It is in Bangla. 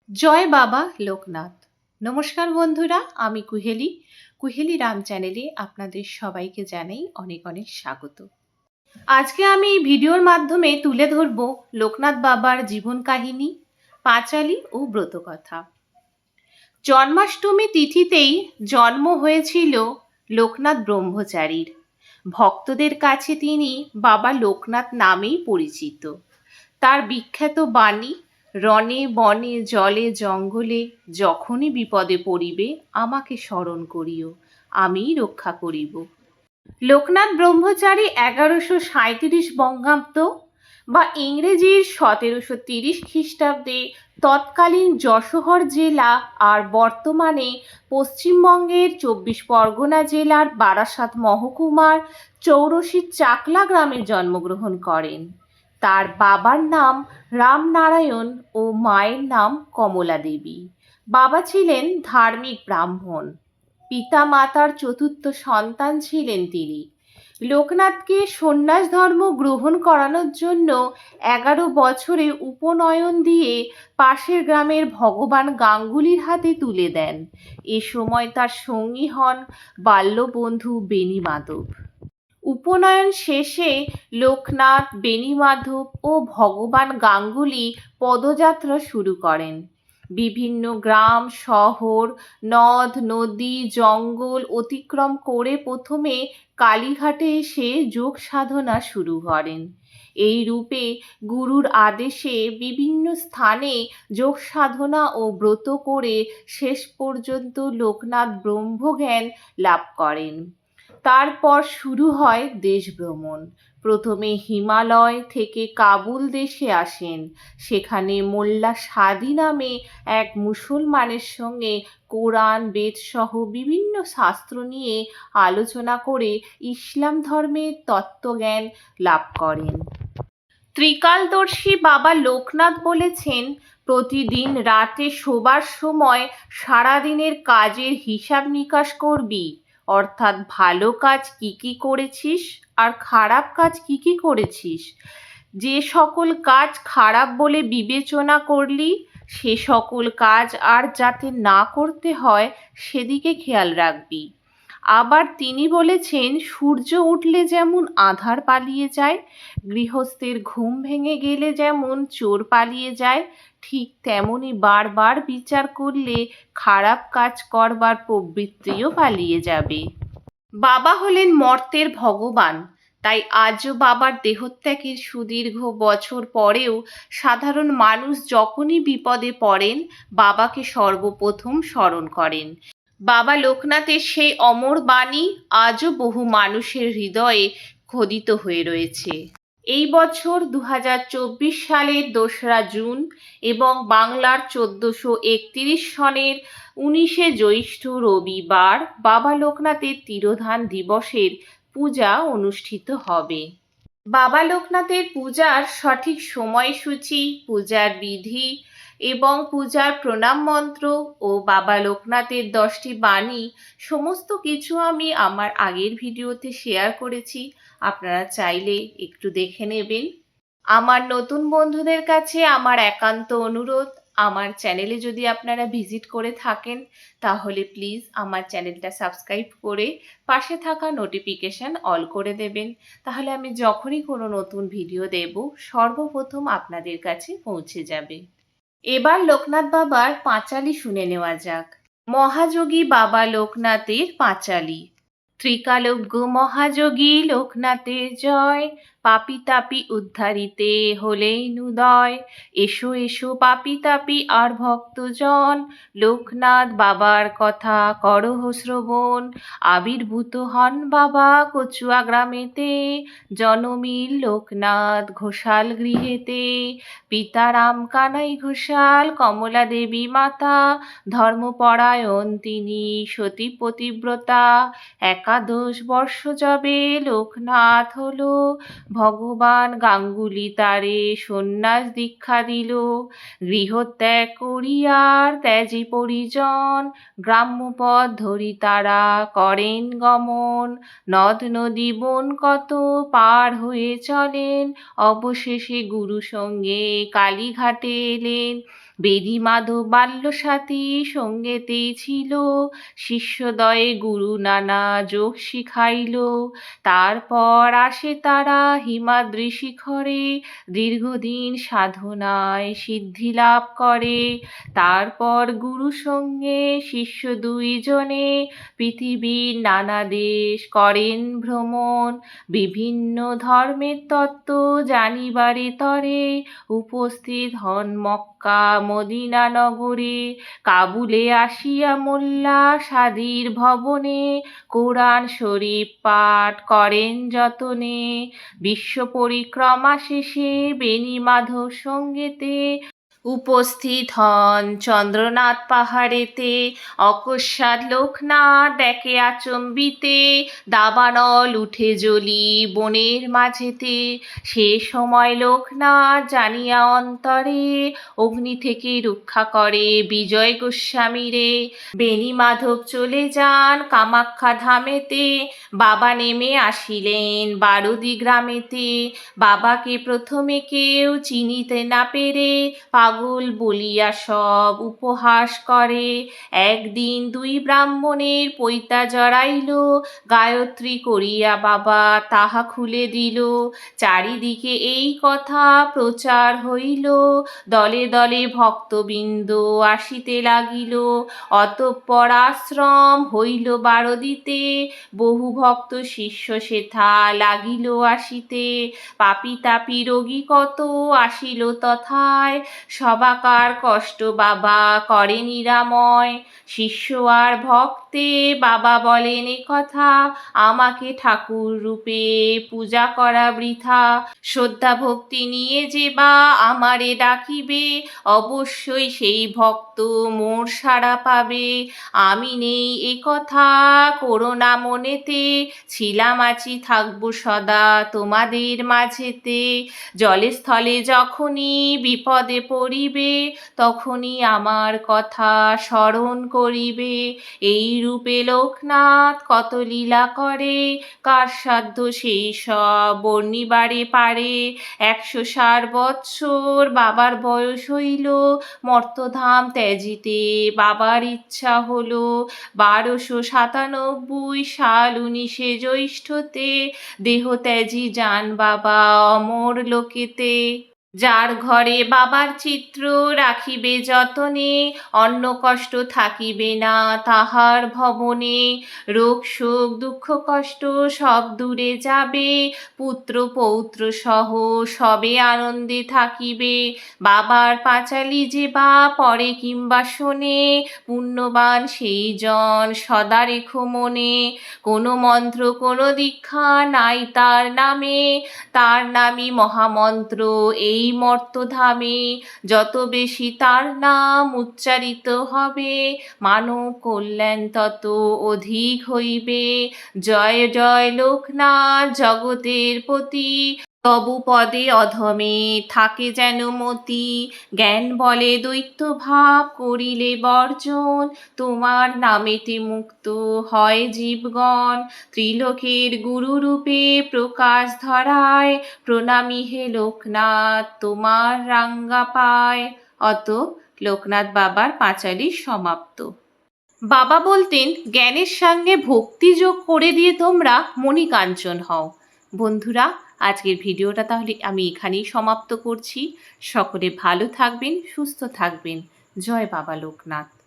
জয় বাবা লোকনাথ। নমস্কার বন্ধুরা, আমি কুহেলি রাম চ্যানেলে আপনাদের সবাইকে জানাই অনেক অনেক স্বাগত। আজকে আমি এই ভিডিওর মাধ্যমে তুলে ধরব লোকনাথ বাবার জীবন কাহিনী, পাঁচালী ও ব্রতকথা। জন্মাষ্টমী তিথিতেই জন্ম হয়েছিল লোকনাথ ব্রহ্মচারীর। ভক্তদের কাছে তিনি বাবা লোকনাথ নামেই পরিচিত। তার বিখ্যাত বাণী, রণে বনে জলে জঙ্গলে যখনই বিপদে পড়িবে আমাকে স্মরণ করিও, আমিই রক্ষা করিব। লোকনাথ ব্রহ্মচারী 1137 বঙ্গাব্দ বা ইংরেজির 1730 খ্রিস্টাব্দে তৎকালীন যশোহর জেলা আর বর্তমানে পশ্চিমবঙ্গের 24 পরগনা জেলার বারাসাত মহকুমার চৌরসির চাকলা গ্রামে জন্মগ্রহণ করেন। তার বাবার নাম রামনারায়ণ ও মায়ের নাম কমলা দেবী। বাবা ছিলেন ধার্মিক ব্রাহ্মণ। পিতা মাতার চতুর্থ সন্তান ছিলেন তিনি। লোকনাথকে সন্ন্যাস ধর্ম গ্রহণ করানোর জন্য 11 বছরে উপনয়ন দিয়ে পাশের গ্রামের ভগবান গাঙ্গুলির হাতে তুলে দেন। এ সময় তার সঙ্গী হন বাল্যবন্ধু বেণীমাধব। উপনয়ন শেষে লোকনাথ, বেণীমাধব ও ভগবান গাঙ্গুলি পদযাত্রা শুরু করেন। বিভিন্ন গ্রাম, শহর, নদ, নদী, জঙ্গল অতিক্রম করে প্রথমে কালীঘাটে এসে যোগ সাধনা শুরু করেন। এই রূপে গুরুর আদেশে বিভিন্ন স্থানে যোগ সাধনা ও ব্রত করে শেষ পর্যন্ত লোকনাথ ব্রহ্মজ্ঞান লাভ করেন। তারপর শুরু হয় দেশ ভ্রমণ। প্রথমে হিমালয় থেকে কাবুল দেশে আসেন। সেখানে মোল্লা সাদি নামে এক মুসলমানের সঙ্গে কোরআন, বেদ সহ বিভিন্ন শাস্ত্র নিয়ে আলোচনা করে ইসলাম ধর্মের তত্ত্বজ্ঞান লাভ করেন। ত্রিকালদর্শী বাবা লোকনাথ বলেছেন, প্রতিদিন রাতে শোবার সময় সারাদিনের কাজের হিসাব নিকাশ করবি, অর্থাৎ ভালো কাজ কি কি করেছিস আর খারাপ কাজ কি কি করেছিস। যে সকল কাজ খারাপ বলে বিবেচনা করলি সে সকল কাজ আর যাতে না করতে হয় সেদিকে খেয়াল রাখবি। আবার তিনি বলেছেন, সূর্য উঠলে যেমন আঁধার পালিয়ে যায়, গৃহস্থের ঘুম ভেঙে গেলে যেমন চোর পালিয়ে যায়, ঠিক তেমনি বারবার বিচার করলে খারাপ কাজ করবার প্রবৃত্তিও পালিয়ে যাবে। বাবা হলেন মর্তের ভগবান। তাই আজও বাবার দেহত্যাগের সুদীর্ঘ বছর পরেও সাধারণ মানুষ যখনই বিপদে পড়েন বাবাকে সর্বপ্রথম স্মরণ করেন। বাবা লোকনাথের সেই অমর বাণী আজও বহু মানুষের হৃদয়ে খোদিত হয়ে রয়েছে। এই বছর 2024 সালের 2রা জুন এবং বাংলার 1431 সনের 19শে জ্যৈষ্ঠ রবিবার বাবা লোকনাথের তিরোধান দিবসের পূজা অনুষ্ঠিত হবে। বাবা লোকনাথের পূজার সঠিক সময়সূচি, পূজার বিধি এবং পূজার প্রণাম মন্ত্র ও বাবা লোকনাথের 10টি বাণী সমস্ত কিছু আমি আমার আগের ভিডিওতে শেয়ার করেছি। আপনারা চাইলে একটু দেখে নেবেন। আমার নতুন বন্ধুদের কাছে আমার একান্ত অনুরোধ, আমার চ্যানেলে যদি আপনারা ভিজিট করে থাকেন তাহলে প্লিজ আমার চ্যানেলটা সাবস্ক্রাইব করে পাশে থাকা নোটিফিকেশান অল করে দেবেন। তাহলে আমি যখনই কোনো নতুন ভিডিও দেব সর্বপ্রথম আপনাদের কাছে পৌঁছে যাবে। এবার লোকনাথ বাবার পাঁচালী শুনে নেওয়া যাক। মহাযোগী বাবা লোকনাথের পাঁচালী। ত্রিকালজ্ঞ মহাযোগী লোকনাথের জয়, পাপি তাপি উদ্ধারিতে হলেইনুদয়। এসো এসো পাপি তাপি আর ভক্তজন, লোকনাথ বাবার কথা করহ শ্রবণ। আবির্ভূত হন বাবা কচুয়া গ্রামেতে, জনমিল লোকনাথ ঘোষাল গৃহেতে। পিতা রাম কানাই ঘোষাল, কমলা দেবী মাতা, ধর্মপরায়ণ তিনি সতী পতিব্রতা। 11 বর্ষ যবে লোকনাথ হলো, ভগবান গাঙ্গুলি তারে সন্ন্যাস দীক্ষা দিল। গৃহত্যাগ করিয়ার ত্যাজি পরিজন, গ্রাম্যপথ ধরি তারা করেন গমন। নদ নদী বন কত পার হয়ে চলেন, অবশেষে গুরু সঙ্গে কালীঘাটে এলেন। বেদি মাধব বাল্যসাথী সঙ্গেতে ছিল, শিষ্যদয়ে গুরু নানা যোগ শিখাইল। তারপর আসে তারা হিমাদ্রি শিখরে, দীর্ঘদিন সাধনায় সিদ্ধি লাভ করে। তারপর গুরু সঙ্গে শিষ্য দুইজনে পৃথিবীর নানা দেশ করেন ভ্রমণ। বিভিন্ন ধর্মের তত্ত্ব জানিবারে তরে উপস্থিত হন মক্কা মদিনা নগরে। কাবুলে আসিয়া মোল্লা সাদির ভবনে কোরআন শরীফ পাঠ করেন যতনে। বিশ্ব পরিক্রমা শেষে বেনি মাধব সঙ্গেতে উপস্থিত হন চন্দ্রনাথ পাহাড়েতে। অকস্মাৎ লোকনাথ দেখে আচম্বিতে, দাবানল উঠে জ্বলি বনের মাঝেতে। সে সময় লোকনাথ জানিয়া অন্তরে, অগ্নি থেকে রক্ষা করে বিজয় গোস্বামীরে। বেনি মাধব চলে যান কামাখ্যা ধামেতে, বাবা নেমে আসিলেন বারুদি গ্রামেতে। বাবাকে প্রথমে কেউ চিনিতে না পেরে পাগল বলিয়া সব উপহাস করে। একদিন দুই ব্রাহ্মণের পৈতা জড়াইল, গায়ত্রী করিয়া বাবা তাহা খুলে দিল। চারিদিকে এই কথা প্রচার হইল, দলে দলে ভক্তবৃন্দ আসিতে লাগিল। অতঃপর আশ্রম হইল বারদিতে, বহু ভক্ত শিষ্য সেথা লাগিল আসিতে। পাপী তাপী রোগী কত আসিল তথায়, সবাকার কষ্ট বাবা করে নিরাময়। শিষ্য আর ভক্তে বাবা বলেন কথা, আমাকে ঠাকুর রূপে পূজা করা বৃথা। শ্রদ্ধা ভক্তি নিয়ে যে বা আমারে ডাকিবে, অবশ্যই সেই ভক্ত মোর সাড়া পাবে। আমি নেই এ কথা করো না মনেতে, ছিলাম আছি থাকবো সদা তোমাদের মাঝেতে। জলে স্থলে যখনই বিপদে পড়িবে, তখনই আমার কথা স্মরণ করিবে। এই রূপে লোকনাথ কত লীলা করে, কার সাধ্য সেই সব বর্ণিবারে পারে। 160 বৎসর বাবার বয়স হইল, মর্তধাম ত্যাজিতে বাবার ইচ্ছা হলো। 1297 সাল 19 জ্যৈষ্ঠতে দেহ ত্যাজি যান বাবা অমর লোকেতে। যার ঘরে বাবার চিত্র রাখিবে যতনে, অন্ন কষ্ট থাকিবে না তাহার ভবনে। রোগ শোক দুঃখ কষ্ট সব দূরে যাবে, পুত্র পৌত্র সহ সবে আনন্দে থাকিবে। বাবার পাঁচালি যে বা পড়ে কিংবা শোনে, পুণ্যবান সেই জন সদা রেখো মনে। কোনো মন্ত্র কোনো দীক্ষা নাই তার নামে, তার নামই মহামন্ত্র এই মর্তধামে। যত বেশি তার নাম উচ্চারিত হবে, মানব কল্যাণ তত অধিক হইবে। জয় জয় লোকনাথ জগতের পতি, তবু পদে অধমে থাকে যেন মতি। জ্ঞান বলে দৈত্য ভাব করিলে বর্জন, তোমার নামেতে মুক্ত হয় জীবগণ। ত্রিলোকের গুরুরূপে প্রকাশ ধরায়, প্রণামী হে লোকনাথ তোমার রাঙ্গা পায়। অত লোকনাথ বাবার পাঁচালি সমাপ্ত। বাবা বলতেন, জ্ঞানের সঙ্গে ভক্তি যোগ করে দিয়ে তোমরা মণিকাঞ্চন হও। বন্ধুরা, আজকের ভিডিওটা তাহলে আমি এখানেই সমাপ্ত করছি। সকলে ভালো থাকবেন, সুস্থ থাকবেন। জয় বাবা লোকনাথ।